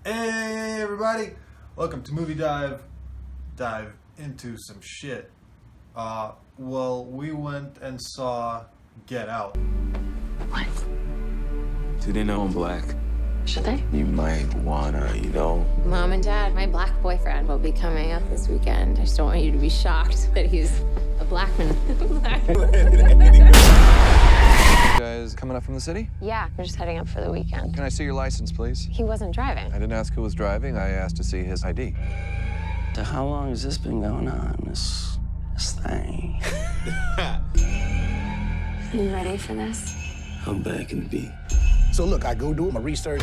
Hey everybody, welcome to MovieDive. Dive into some shit. Well, we went and saw Get Out. What? Do they know I'm black? Should they? You might wanna, Mom and Dad, my black boyfriend will be coming up this weekend. I just don't want you to be shocked that he's a black man. You guys coming up from the city? Yeah, we're just heading up for the weekend. Can I see your license, please? He wasn't driving. I didn't ask who was driving. I asked to see his ID. So how long has this been going on, this thing? You ready for this? How bad can it be? So look, I go do my research.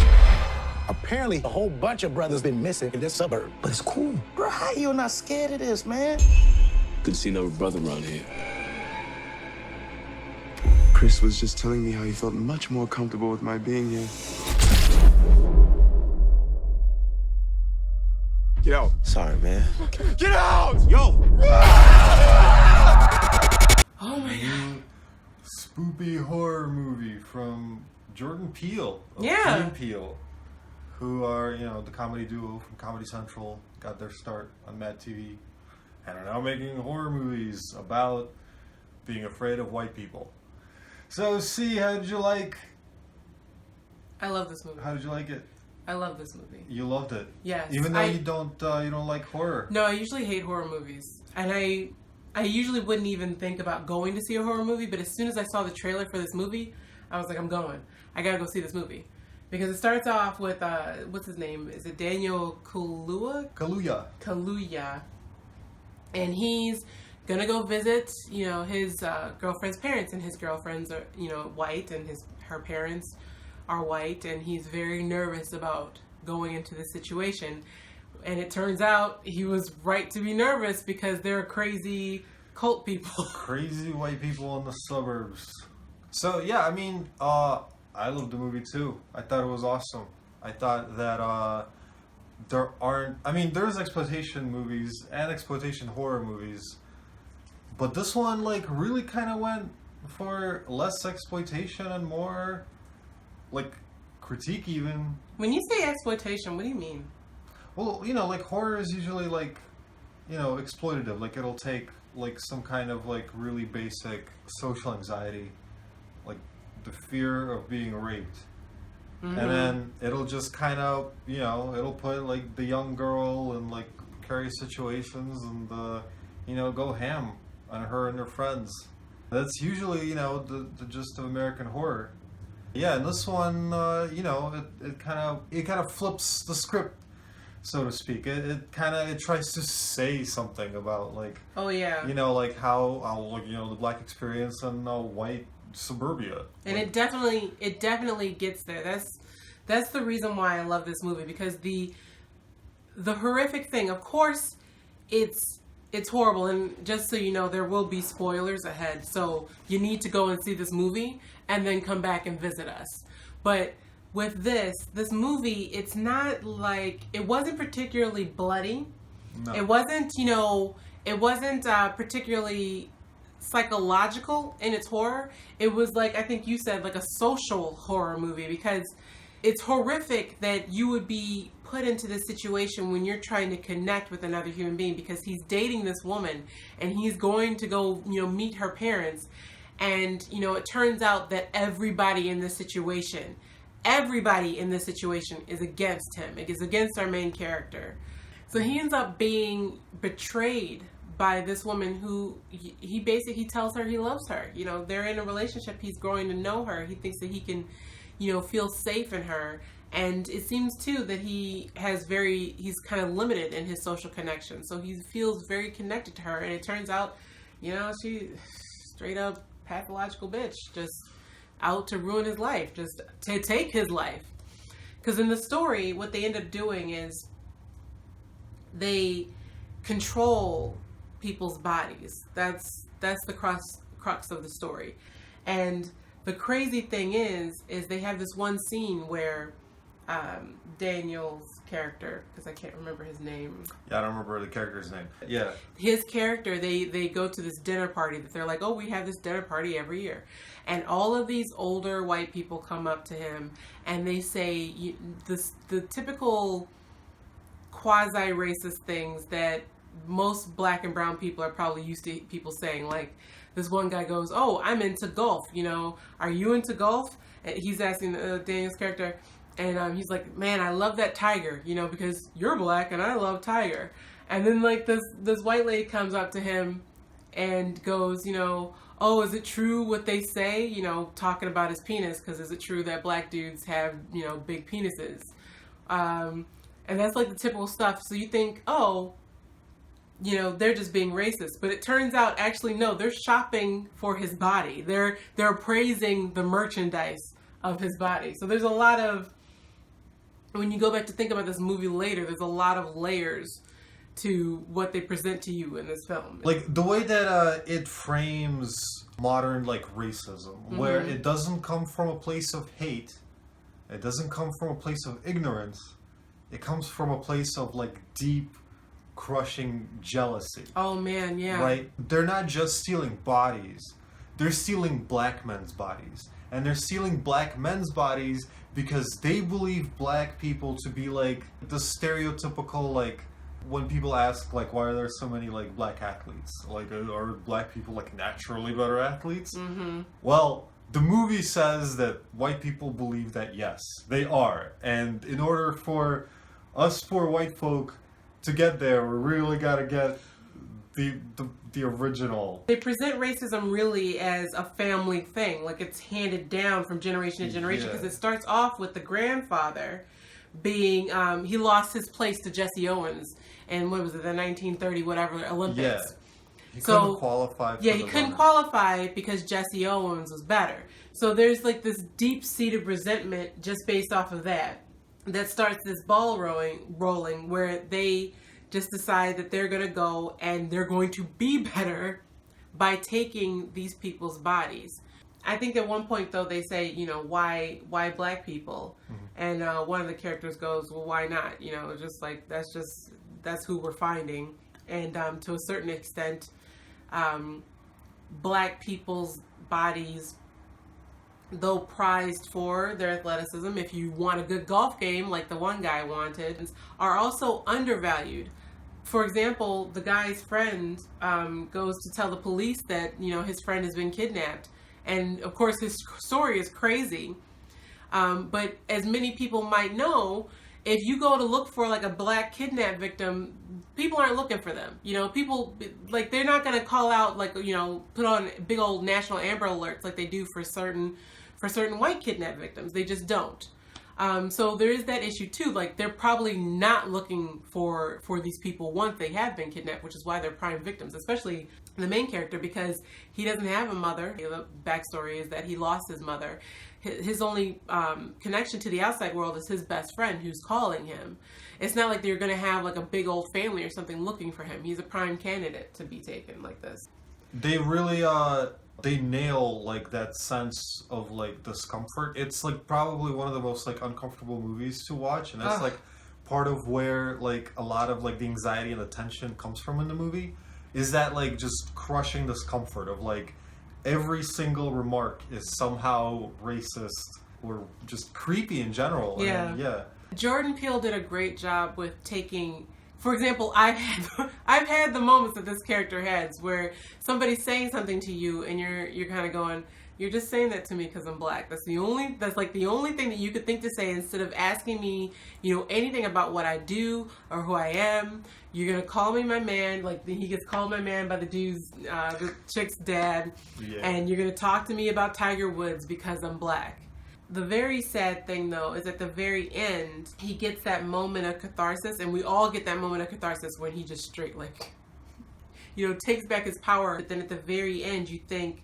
Apparently, a whole bunch of brothers been missing in this suburb. But it's cool. Bro, how you not scared of this, man? Good to see another brother around here. Chris was just telling me how he felt much more comfortable with my being here. Get out. Sorry, man. Get out! Yo! Oh my god. Spoopy horror movie from Jordan Peele. Yeah. Peele. Who are, the comedy duo from Comedy Central. Got their start on Mad TV. And are now making horror movies about being afraid of white people. So, C, how did you like? I love this movie. How did you like it? I love this movie. You loved it. Yes. Even though you don't like horror. No, I usually hate horror movies, and I usually wouldn't even think about going to see a horror movie. But as soon as I saw the trailer for this movie, I was like, I'm going. I gotta go see this movie because it starts off with what's his name? Is it Daniel Kaluuya, and he's gonna go visit, his girlfriend's parents, and his girlfriend's are, white, and her parents are white, and he's very nervous about going into the situation. And it turns out he was right to be nervous because they're crazy cult people. Crazy white people in the suburbs. So yeah, I loved the movie too. I thought it was awesome. I thought that there's exploitation movies and exploitation horror movies. But this one, really kind of went for less exploitation and more, critique even. When you say exploitation, what do you mean? Well, horror is usually, exploitative. It'll take, some kind of, really basic social anxiety, the fear of being raped. Mm-hmm. And then it'll just kind of, it'll put, the young girl in, precarious situations and, go ham on her and her friends. That's usually, the gist of American horror. Yeah, and this one, it kind of flips the script, so to speak. It tries to say something about oh yeah, how the black experience in white suburbia. And it definitely gets there. That's the reason why I love this movie, because the horrific thing, of course, it's horrible, and just so you know, there will be spoilers ahead, so you need to go and see this movie and then come back and visit us. But with this movie, it's not it wasn't particularly bloody. No. It wasn't particularly psychological in its horror. It was I think you said, a social horror movie, because it's horrific that you would be put into this situation when you're trying to connect with another human being, because he's dating this woman and he's going to go, meet her parents. And, it turns out that everybody in this situation is against him. It is against our main character. So he ends up being betrayed by this woman who he tells her he loves her. They're in a relationship. He's growing to know her. He thinks that he can, feel safe in her. And it seems too that he's kind of limited in his social connection. So he feels very connected to her. And it turns out, she's straight up pathological bitch, just out to ruin his life, just to take his life. Because in the story, what they end up doing is they control people's bodies. That's the crux of the story. And the crazy thing is they have this one scene where Daniel's character, because I can't remember his name. Yeah, I don't remember the character's name. Yeah. His character, they go to this dinner party that they're like, oh, we have this dinner party every year. And all of these older white people come up to him and they say the typical quasi-racist things that most black and brown people are probably used to people saying. Like, this one guy goes, oh, I'm into golf, you know, are you into golf? And he's asking Daniel's character, and he's like, man, I love that tiger, you know, because you're black and I love tiger. And then like this white lady comes up to him and goes, you know, oh, is it true what they say, you know, talking about his penis, because is it true that black dudes have, you know, big penises? And that's like the typical stuff. So you think, oh, you know, they're just being racist. But it turns out, actually, no, they're shopping for his body. They're praising the merchandise of his body. So there's a lot of, when you go back to think about this movie later, there's a lot of layers to what they present to you in this film. Like, the way that it frames modern, like, racism, where it doesn't come from a place of hate, it doesn't come from a place of ignorance, it comes from a place of, like, deep, crushing jealousy. Oh, man, yeah. Right? They're not just stealing bodies, they're stealing black men's bodies. And they're stealing black men's bodies because they believe black people to be, like, the stereotypical, like, when people ask, like, why are there so many, like, black athletes? Like, are black people, like, naturally better athletes? Well, the movie says that white people believe that, yes, they are. And in order for us poor white folk to get there, we really gotta get the original. They present racism really as a family thing, like it's handed down from generation to generation, because it starts off with the grandfather being, he lost his place to Jesse Owens, and what was it, the 1930 whatever Olympics. Yeah. He couldn't qualify for he couldn't qualify because Jesse Owens was better. So there's like this deep-seated resentment just based off of that starts this ball rolling where they just decide that they're going to go and they're going to be better by taking these people's bodies. I think at one point, though, they say, you know, why black people? And one of the characters goes, well, why not? You know, just like, that's who we're finding. And to a certain extent, black people's bodies, though prized for their athleticism, if you want a good golf game like the one guy wanted, are also undervalued. For example, the guy's friend goes to tell the police that, you know, his friend has been kidnapped. And of course his story is crazy. But as many people might know, if you go to look for like a black kidnap victim, people aren't looking for them. You know, people, like, they're not going to call out, like, you know, put on big old national Amber Alerts like they do for certain white kidnap victims. They just don't. So there is that issue too. Like, they're probably not looking for these people once they have been kidnapped, which is why they're prime victims, especially the main character, because he doesn't have a mother. The backstory is that he lost his mother. His only connection to the outside world is his best friend who's calling him. It's not like they're going to have like a big old family or something looking for him. He's a prime candidate to be taken like this. They really they nail like that sense of like discomfort. It's like probably one of the most like uncomfortable movies to watch, and that's like part of where like a lot of like the anxiety and the tension comes from in the movie, is that like just crushing discomfort of like every single remark is somehow racist or just creepy in general. Yeah. And, yeah. Jordan Peele did a great job with taking, for example, I've had the moments that this character has where somebody's saying something to you and you're kind of going, you're just saying that to me because I'm black. That's like the only thing that you could think to say, instead of asking me, you know, anything about what I do or who I am. You're gonna call me my man, like he gets called my man by the chick's dad, and you're gonna talk to me about Tiger Woods because I'm black. The very sad thing, though, is at the very end, he gets that moment of catharsis, and we all get that moment of catharsis when he just straight, like, you know, takes back his power. But then at the very end, you think,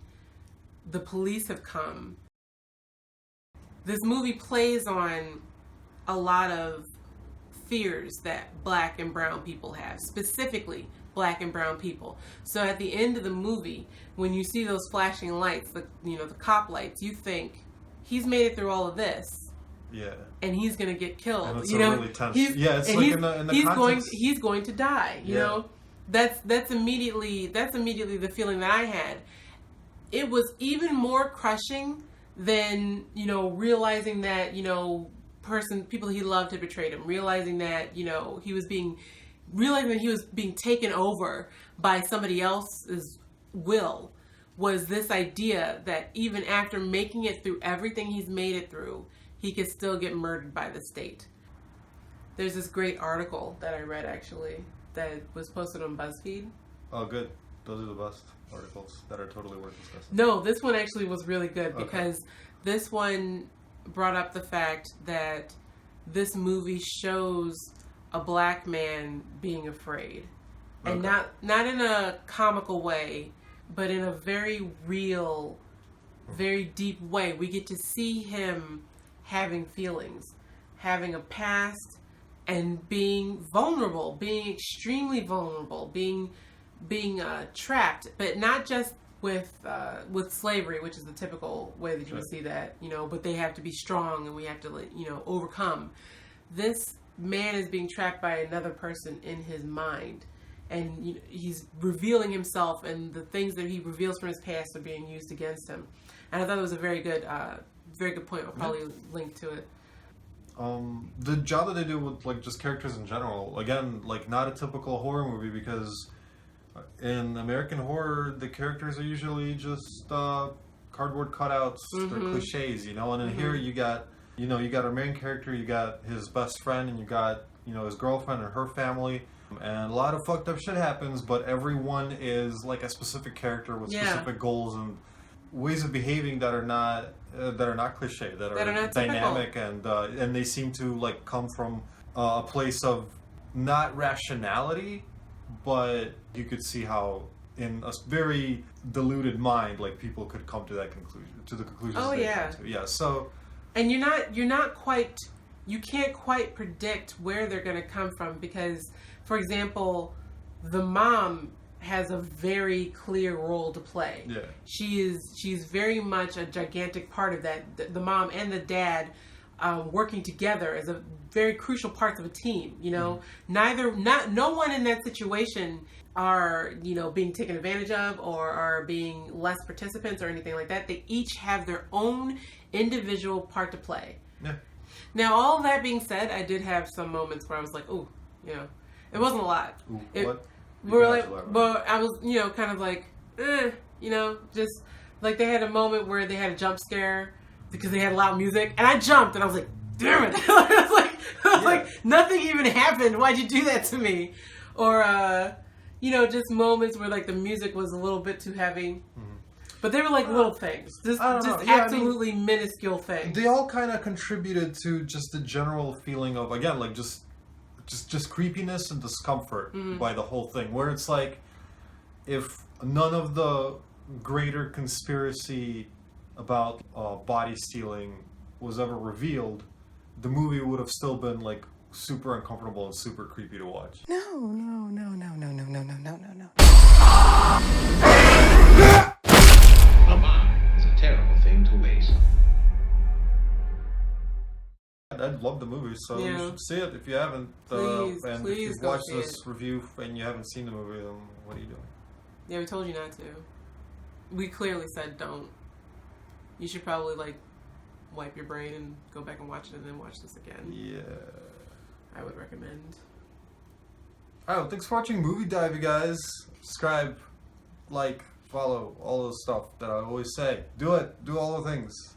the police have come. This movie plays on a lot of fears that black and brown people have, specifically black and brown people. So at the end of the movie, when you see those flashing lights, the cop lights, you think, he's made it through all of this. Yeah. and he's gonna get killed. And it's you a know, really tense. he's, Yeah, it's and like he's, in the he's context. going to die. You Yeah. know, that's immediately the feeling that I had. It was even more crushing than, you know, realizing that, you know, people he loved had betrayed him, realizing that, you know, he was being taken over by somebody else's will, was this idea that even after making it through everything he's made it through, he could still get murdered by the state. There's this great article that I read, actually, that was posted on Buzzfeed. Oh, good. Those are the best articles that are totally worth discussing. No, this one actually was really good because this one brought up the fact that this movie shows a black man being afraid. And not in a comical way, but in a very real, very deep way. We get to see him having feelings, having a past, and being vulnerable, being extremely vulnerable, being trapped, but not just with slavery, which is the typical way that you would see that, you know, but they have to be strong and we have to, you know, overcome. This man is being trapped by another person in his mind, and you know, he's revealing himself, and the things that he reveals from his past are being used against him. And I thought it was a very good point. I'll probably link to it. The job that they do with like just characters in general, again, like not a typical horror movie, because in American horror the characters are usually just cardboard cutouts, they're cliches, you know. And in here you got our main character, you got his best friend, and you got, you know, his girlfriend and her family, and a lot of fucked up shit happens, but everyone is like a specific character with specific goals and ways of behaving that are not cliche, that are dynamic, and they seem to like come from a place of not rationality, but you could see how in a very diluted mind, like people could come to that conclusion, to the conclusions they come to. Yeah, so. And you can't quite predict where they're going to come from, because, for example, the mom has a very clear role to play. Yeah. She's very much a gigantic part of that. The mom and the dad working together as a very crucial parts of a team. You know, no one in that situation are, you know, being taken advantage of or are being less participants or anything like that. They each have their own individual part to play. Yeah. Now, all that being said, I did have some moments where I was like, "Ooh," you know, it wasn't a lot. Ooh, what? But I was, you know, kind of like, you know, just like they had a moment where they had a jump scare because they had loud music, and I jumped, and I was like, "Damn it!" I was like, nothing even happened. Why'd you do that to me? Or, you know, just moments where like the music was a little bit too heavy. But they were like little things, just absolutely minuscule things. They all kind of contributed to just the general feeling of, again, like just creepiness and discomfort by the whole thing. Where it's like, if none of the greater conspiracy about body stealing was ever revealed, the movie would have still been like super uncomfortable and super creepy to watch. No. A mind is a terrible thing to waste. I love the movie, so you should see it if you haven't. Please if you've go watched see this it. review and you haven't seen the movie, then what are you doing? Yeah, we told you not to. We clearly said don't. You should probably like wipe your brain and go back and watch it and then watch this again. Yeah. I would recommend. Alright, thanks for watching MovieDive, you guys. Subscribe, like, follow, all those stuff that I always say. Do it. Do all the things.